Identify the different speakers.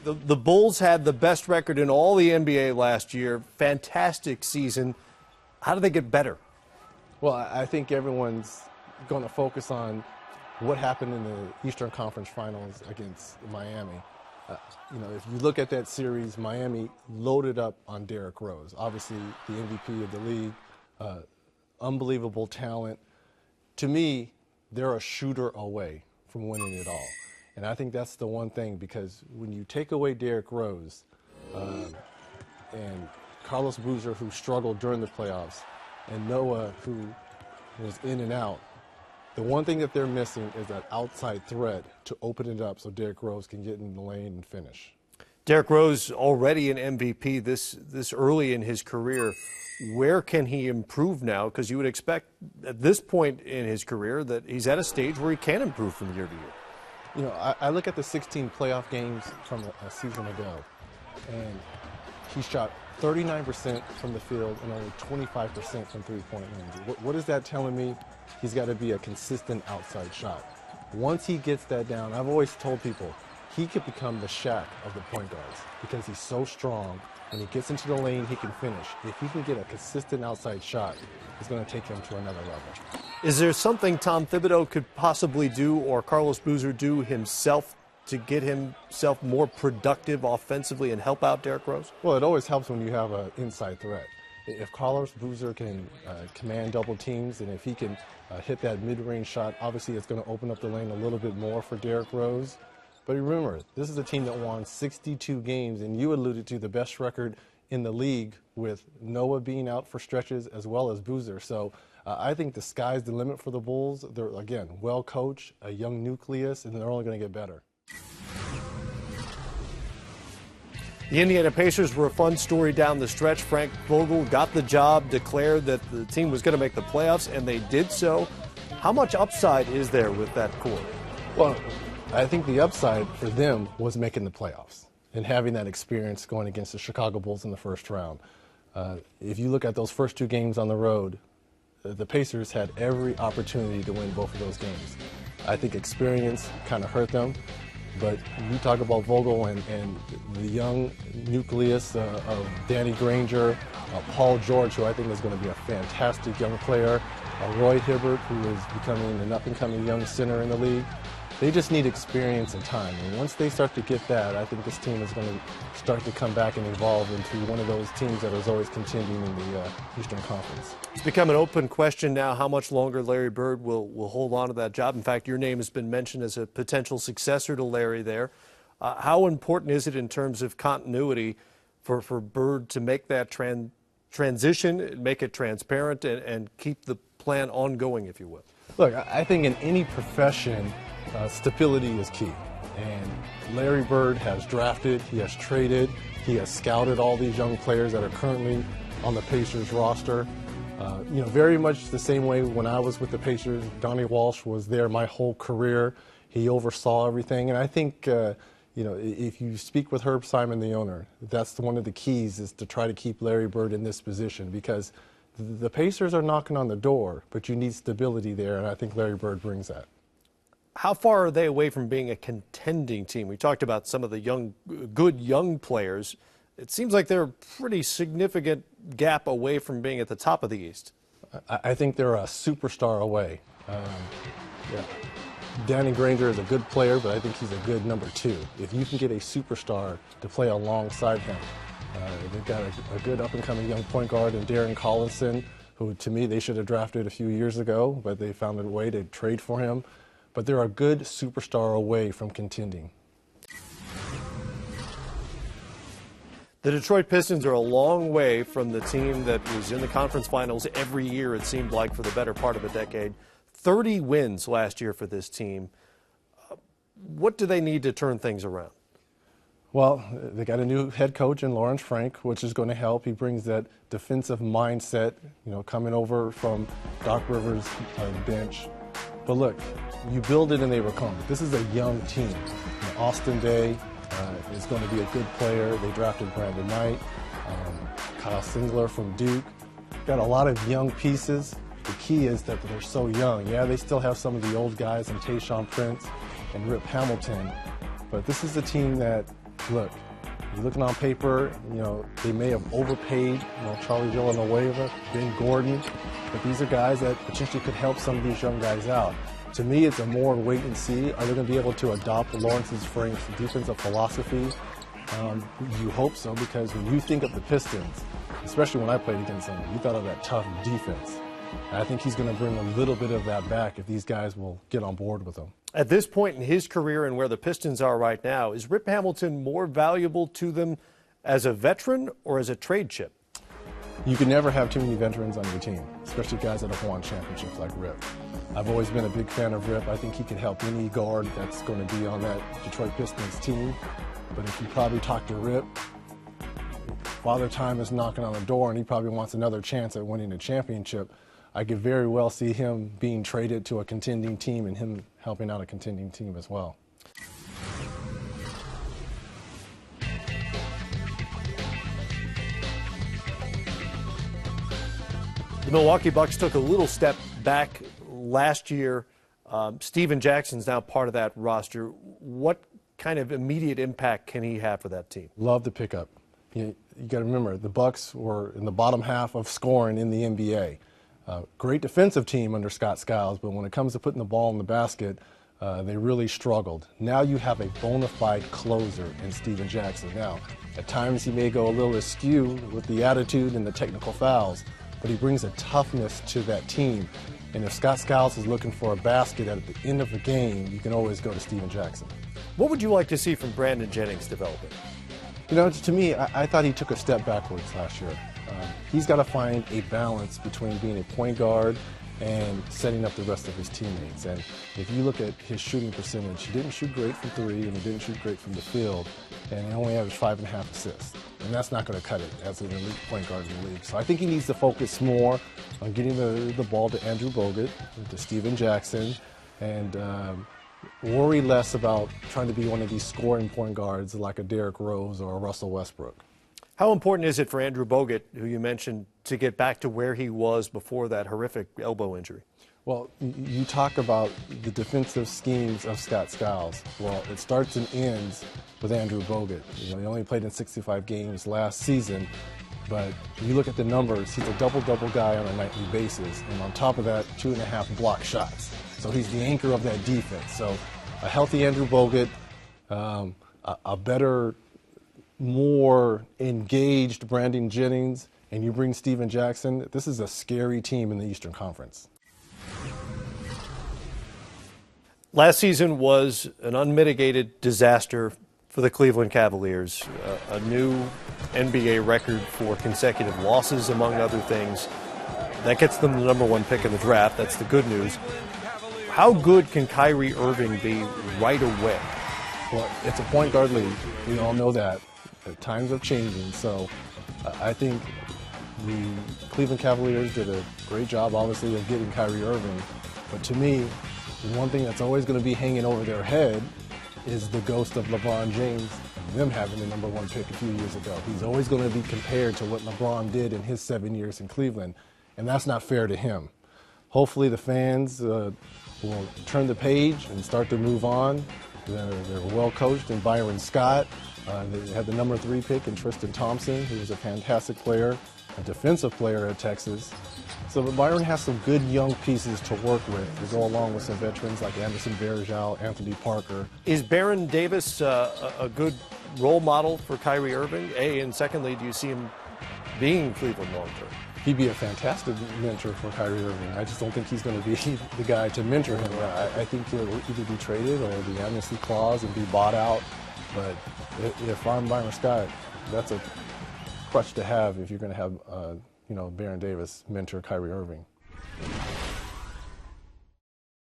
Speaker 1: The Bulls had the best record in all the NBA last year. Fantastic season. How do they get better?
Speaker 2: Well, I think everyone's going to focus on what happened in the Eastern Conference Finals against Miami. If you look at that series, Miami loaded up on Derrick Rose, obviously the MVP of the league, unbelievable talent. To me, they're a shooter away from winning it all. And I think that's the one thing, because when you take away Derrick Rose and Carlos Boozer, who struggled during the playoffs, and Noah, who was in and out, the one thing that they're missing is that outside threat to open it up so Derrick Rose can get in the lane and finish.
Speaker 1: Derrick Rose already an MVP this early in his career. Where can he improve now? Because you would expect at this point in his career that he's at a stage where he can improve from year to year.
Speaker 2: You know, I look at the 16 playoff games from a season ago, and he shot 39% from the field and only 25% from three-point range. What is that telling me? He's got to be a consistent outside shot. Once he gets that down, I've always told people, he could become the Shaq of the point guards because he's so strong. When he gets into the lane, he can finish. If he can get a consistent outside shot, it's going to take him to another level.
Speaker 1: Is there something Tom Thibodeau could possibly do, or Carlos Boozer do himself, to get himself more productive offensively and help out Derrick Rose?
Speaker 2: Well, it always helps when you have an inside threat. If Carlos Boozer can command double teams, and if he can hit that mid-range shot, obviously it's going to open up the lane a little bit more for Derrick Rose. But remember, this is a team that won 62 games, and you alluded to the best record in the league with Noah being out for stretches as well as Boozer. So I think the sky's the limit for the Bulls. They're, again, well coached, a young nucleus, and they're only going to get better.
Speaker 1: The Indiana Pacers were a fun story down the stretch. Frank Vogel got the job, declared that the team was going to make the playoffs, and they did so. How much upside is there with that core?
Speaker 2: Well, I think the upside for them was making the playoffs and having that experience going against the Chicago Bulls in the first round. If you look at those first two games on the road, the Pacers had every opportunity to win both of those games. I think experience kind of hurt them, but you talk about Vogel and the young nucleus of Danny Granger, Paul George, who I think is going to be a fantastic young player, Roy Hibbert, who is becoming an up-and-coming young center in the league. They just need experience and time. And once they start to get that, I think this team is going to start to come back and evolve into one of those teams that is always contending in the Eastern Conference.
Speaker 1: It's become an open question now how much longer Larry Bird will hold on to that job. In fact, your name has been mentioned as a potential successor to Larry there. How important is it in terms of continuity for Bird to make that transition, make it transparent, and keep the plan ongoing, if you will?
Speaker 2: Look, I think in any profession, stability is key. And Larry Bird has drafted, he has traded, he has scouted all these young players that are currently on the Pacers roster. Very much the same way when I was with the Pacers, Donnie Walsh was there my whole career. He oversaw everything. And I think, if you speak with Herb Simon, the owner, that's one of the keys, is to try to keep Larry Bird in this position, because the Pacers are knocking on the door, but you need stability there, and I think Larry Bird brings that.
Speaker 1: How far are they away from being a contending team? We talked about some of the good young players. It seems like they're a pretty significant gap away from being at the top of the East.
Speaker 2: I think they're a superstar away. Danny Granger is a good player, but I think he's a good number two. If you can get a superstar to play alongside him, they've got a good up-and-coming young point guard in Darren Collison, who to me they should have drafted a few years ago, but they found a way to trade for him. But they're a good superstar away from contending.
Speaker 1: The Detroit Pistons are a long way from the team that was in the conference finals every year, it seemed like, for the better part of a decade. 30 wins last year for this team. What do they need to turn things around?
Speaker 2: Well, they got a new head coach in Lawrence Frank, which is going to help. He brings that defensive mindset, coming over from Doc Rivers' bench. But look, you build it and they become. This is a young team. Austin Day is going to be a good player. They drafted Brandon Knight, Kyle Singler from Duke. Got a lot of young pieces. The key is that they're so young. Yeah, they still have some of the old guys in Tayshaun Prince and Rip Hamilton, but this is a team that look, you're looking on paper, they may have overpaid, Charlie Villanueva, Ben Gordon, but these are guys that potentially could help some of these young guys out. To me, it's a more wait and see. Are they going to be able to adopt Lawrence's defensive philosophy? You hope so, because when you think of the Pistons, especially when I played against them, you thought of that tough defense. And I think he's going to bring a little bit of that back if these guys will get on board with him.
Speaker 1: At this point in his career and where the Pistons are right now, is Rip Hamilton more valuable to them as a veteran or as a trade chip?
Speaker 2: You can never have too many veterans on your team, especially guys that have won championships like Rip. I've always been a big fan of Rip. I think he can help any guard that's going to be on that Detroit Pistons team. But if you probably talk to Rip, Father Time is knocking on the door and he probably wants another chance at winning a championship. I could very well see him being traded to a contending team and him helping out a contending team as well.
Speaker 1: The Milwaukee Bucks took a little step back last year. Steven Jackson's now part of that roster. What kind of immediate impact can he have for that team?
Speaker 2: Love the pickup. You got to remember, the Bucks were in the bottom half of scoring in the NBA. Great defensive team under Scott Skiles, but when it comes to putting the ball in the basket, they really struggled. Now you have a bona fide closer in Steven Jackson. Now, at times he may go a little askew with the attitude and the technical fouls, but he brings a toughness to that team. And if Scott Skiles is looking for a basket at the end of the game, you can always go to Steven Jackson.
Speaker 1: What would you like to see from Brandon Jennings developing?
Speaker 2: To me, I thought he took a step backwards last year. He's got to find a balance between being a point guard and setting up the rest of his teammates. And if you look at his shooting percentage, he didn't shoot great from three and he didn't shoot great from the field, and he only averaged 5.5 assists. And that's not going to cut it as an elite point guard in the league. So I think he needs to focus more on getting the ball to Andrew Bogut, to Steven Jackson, and worry less about trying to be one of these scoring point guards like a Derrick Rose or a Russell Westbrook.
Speaker 1: How important is it for Andrew Bogut, who you mentioned, to get back to where he was before that horrific elbow injury?
Speaker 2: Well, you talk about the defensive schemes of Scott Skiles. Well, it starts and ends with Andrew Bogut. He only played in 65 games last season, but you look at the numbers, he's a double-double guy on a nightly basis, and on top of that, 2.5 block shots. So he's the anchor of that defense. So a healthy Andrew Bogut, a better, more engaged Brandon Jennings, and you bring Steven Jackson, this is a scary team in the Eastern Conference.
Speaker 1: Last season was an unmitigated disaster for the Cleveland Cavaliers. A new NBA record for consecutive losses, among other things. That gets them the #1 pick in the draft. That's the good news. How good can Kyrie Irving be right away?
Speaker 2: Well, it's a point guard league. We all know that. Times are changing, so I think the Cleveland Cavaliers did a great job, obviously, of getting Kyrie Irving. But to me, the one thing that's always going to be hanging over their head is the ghost of LeBron James and them having the #1 pick a few years ago. He's always going to be compared to what LeBron did in his 7 years in Cleveland, and that's not fair to him. Hopefully the fans will turn the page and start to move on. They're well coached in Byron Scott. They had the #3 pick in Tristan Thompson, who was a fantastic player, a defensive player at Texas. So Byron has some good young pieces to work with to go along with some veterans like Anderson Varejao, Anthony Parker.
Speaker 1: Is Baron Davis a good role model for Kyrie Irving? And secondly, do you see him being in Cleveland long term?
Speaker 2: He'd be a fantastic mentor for Kyrie Irving. I just don't think he's going to be the guy to mentor him. I think he'll either be traded or the amnesty clause and be bought out. But if I'm Byron Scott, that's a crutch to have if you're going to have, Baron Davis mentor Kyrie Irving.